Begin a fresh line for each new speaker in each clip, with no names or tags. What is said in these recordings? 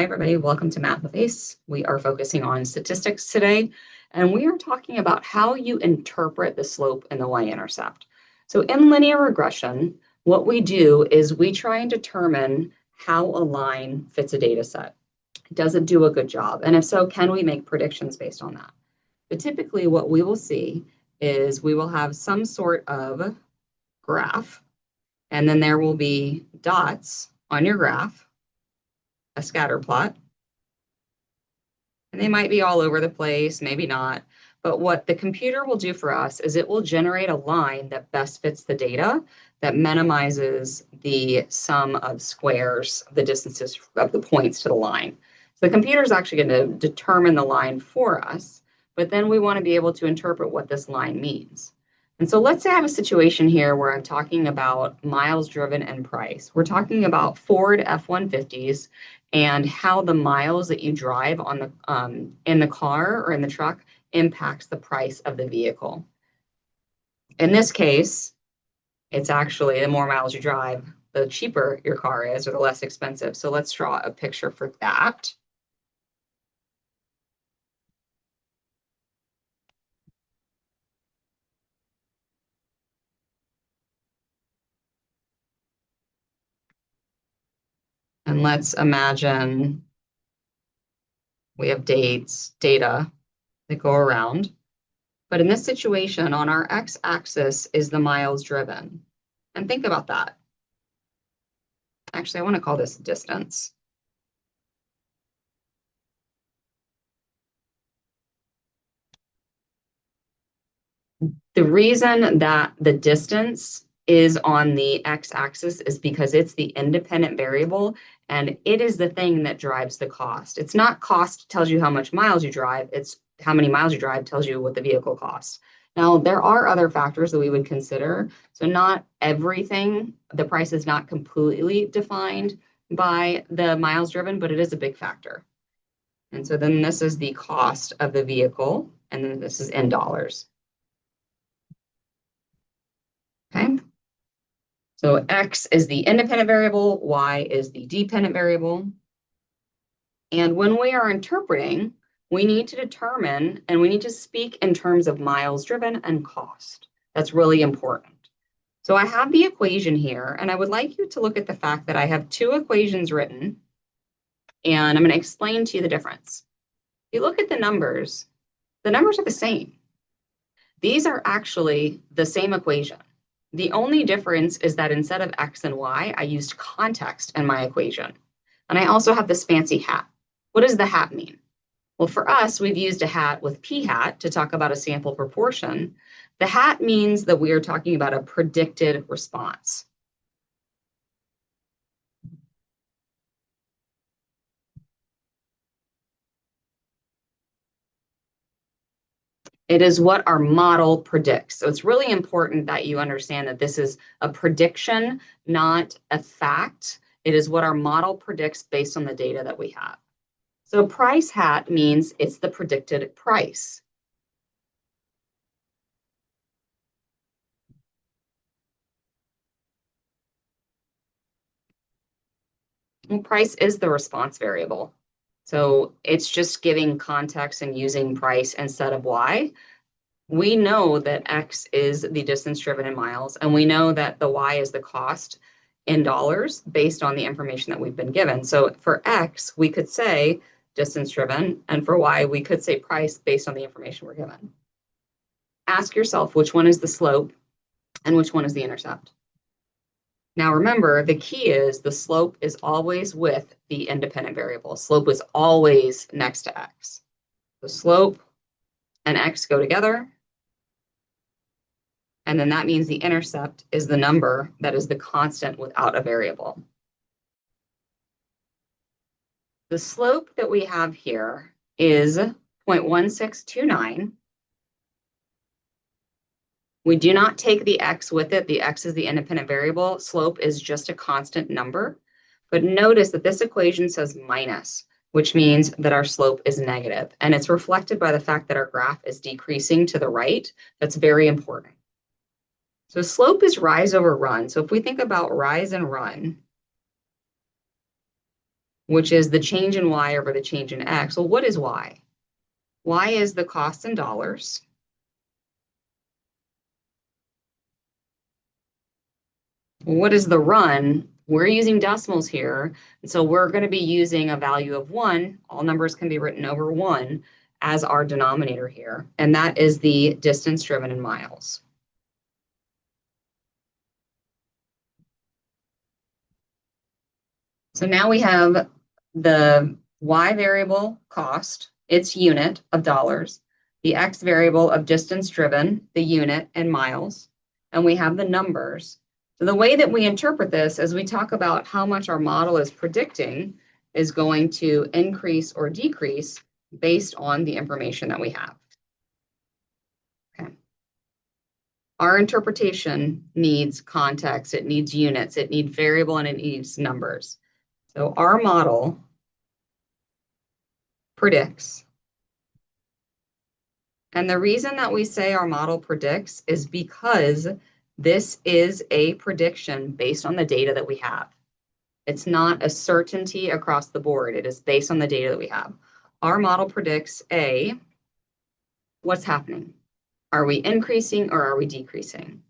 Hi, everybody. Welcome to Math with ACE. We are focusing on statistics today, and we are talking about how you interpret the slope and the y-intercept. So in linear regression, what we do is we try and determine how a line fits a data set. Does it do a good job? And if so, can we make predictions based on that? But typically what we will see is we will have some sort of graph, and then there will be dots on your graph, a scatter plot. And they might be all over the place, maybe not. But what the computer will do for us is it will generate a line that best fits the data, that minimizes the sum of squares, the distances of the points to the line. So the computer is actually going to determine the line for us, but then we want to be able to interpret what this line means. And so let's say I have a situation here where I'm talking about miles driven and price. We're talking about Ford F-150s and how the miles that you drive on the in the car or in the truck impacts the price of the vehicle. In this case, it's actually the more miles you drive, the cheaper your car is or the less expensive. So let's draw a picture for that. And let's imagine we have data that go around. But in this situation, on our x-axis is the miles driven. And think about that. Actually, I want to call this distance. The reason that the distance is on the x-axis is because it's the independent variable and it is the thing that drives the cost. It's not cost tells you how much miles you drive, it's how many miles you drive tells you what the vehicle costs. Now, there are other factors that we would consider. So not everything, the price is not completely defined by the miles driven, but it is a big factor. And so then this is the cost of the vehicle, and then this is in dollars. Okay. So X is the independent variable, Y is the dependent variable. And when we are interpreting, we need to determine and we need to speak in terms of miles driven and cost. That's really important. So I have the equation here, and I would like you to look at the fact that I have two equations written, and I'm going to explain to you the difference. If you look at the numbers are the same. These are actually the same equation. The only difference is that instead of X and Y, I used context in my equation. And I also have this fancy hat. What does the hat mean? Well, for us, we've used a hat with p hat to talk about a sample proportion. The hat means that we are talking about a predicted response. It is what our model predicts. So it's really important that you understand that this is a prediction, not a fact. It is what our model predicts based on the data that we have. So price hat means it's the predicted price. And price is the response variable. So it's just giving context and using price instead of Y. We know that X is the distance driven in miles, and we know that the Y is the cost in dollars based on the information that we've been given. So for X, we could say distance driven, and for Y, we could say price based on the information we're given. Ask yourself which one is the slope and which one is the intercept. Now remember, the key is the slope is always with the independent variable. Slope is always next to X. The slope and X go together. And then that means the intercept is the number that is the constant without a variable. The slope that we have here is 0.1629. We do not take the X with it. The X is the independent variable. Slope is just a constant number. But notice that this equation says minus, which means that our slope is negative. And it's reflected by the fact that our graph is decreasing to the right. That's very important. So slope is rise over run. So if we think about rise and run, which is the change in y over the change in x. Well, what is y? Y is the cost in dollars. What is the run? We're using decimals here, and so we're going to be using a value of 1. All numbers can be written over 1 as our denominator here, and that is the distance driven in miles. So now we have the y variable cost, its unit of dollars, the x variable of distance driven, the unit in miles, and we have the numbers. So the way that we interpret this as we talk about how much our model is predicting is going to increase or decrease based on the information that we have. Okay. Our interpretation needs context, it needs units, it needs variable, and it needs numbers. So our model predicts. And the reason that we say our model predicts is because this is a prediction based on the data that we have. It's not a certainty across the board. It is based on the data that we have. Our model predicts what's happening? Are we increasing or are we decreasing?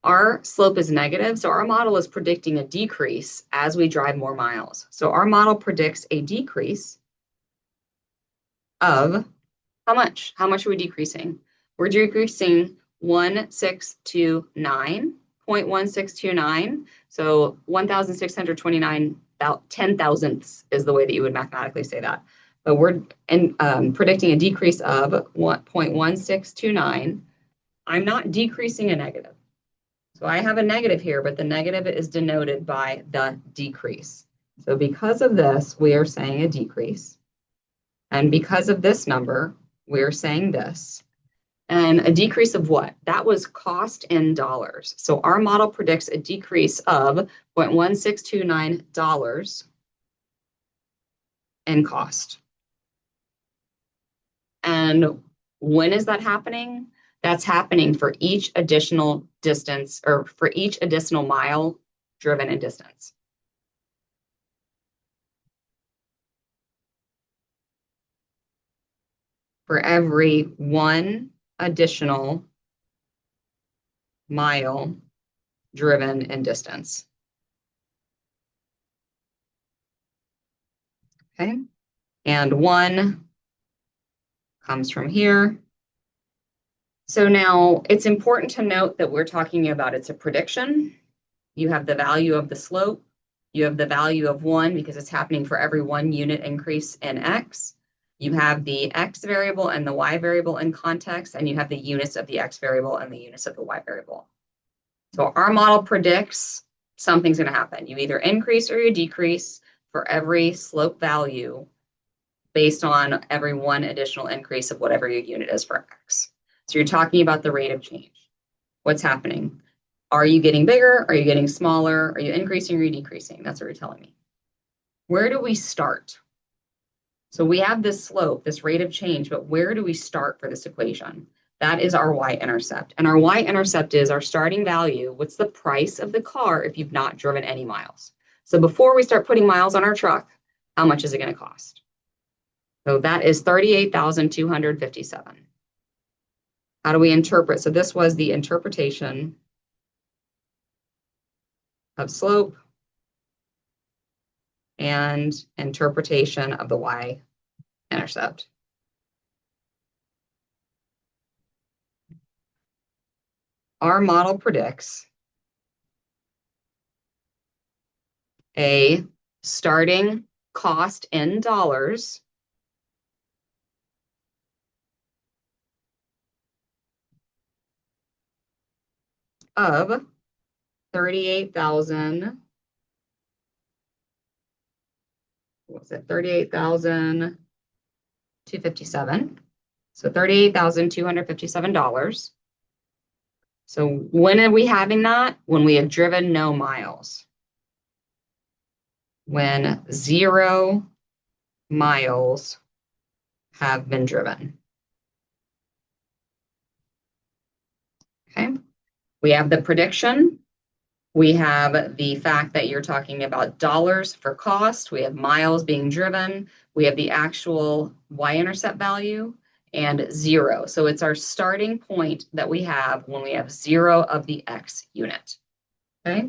Our slope is negative, so our model is predicting a decrease as we drive more miles. So our model predicts a decrease of how much? How much are we decreasing? We're decreasing 1,629.1629. So 1,629 ten thousandths is the way that you would mathematically say that. But we're predicting a decrease of 0.1629. I'm not decreasing a negative. So I have a negative here, but the negative is denoted by the decrease. So because of this, we are saying a decrease. And because of this number, we're saying this. And a decrease of what? That was cost in dollars. So our model predicts a decrease of $0.1629 in cost. And when is that happening? That's happening for each additional distance or for each additional mile driven in distance. For every one additional mile driven in distance. Okay, and 1 comes from here. So now it's important to note that we're talking about it's a prediction. You have the value of the slope. You have the value of 1 because it's happening for every 1 unit increase in x. You have the x variable and the y variable in context, and you have the units of the x variable and the units of the y variable. So our model predicts something's going to happen. You either increase or you decrease for every slope value based on every 1 additional increase of whatever your unit is for x. So you're talking about the rate of change. What's happening? Are you getting bigger? Are you getting smaller? Are you increasing or are you decreasing? That's what you're telling me. Where do we start? So we have this slope, this rate of change, but where do we start for this equation? That is our y-intercept. And our y-intercept is our starting value. What's the price of the car if you've not driven any miles? So before we start putting miles on our truck, how much is it going to cost? So that is 38,257. How do we interpret? So this was the interpretation of slope and interpretation of the y-intercept. Our model predicts a starting cost in dollars of 38,000. What was it? 38,257. So $38,257. So when are we having that? When we have driven no miles. When 0 miles have been driven. Okay. We have the prediction. We have the fact that you're talking about dollars for cost. We have miles being driven. We have the actual y-intercept value and 0. So it's our starting point that we have when we have 0 of the x unit. Okay.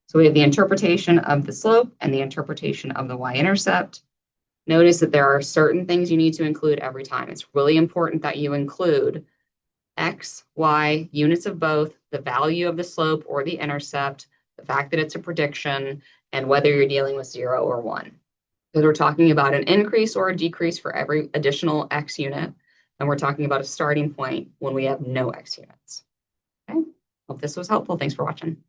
So we have the interpretation of the slope and the interpretation of the y-intercept. Notice that there are certain things you need to include every time. It's really important that you include x, y, units of both, the value of the slope or the intercept, the fact that it's a prediction, and whether you're dealing with 0 or 1. Because we're talking about an increase or a decrease for every additional x unit, and we're talking about a starting point when we have no x units. Okay, hope this was helpful. Thanks for watching.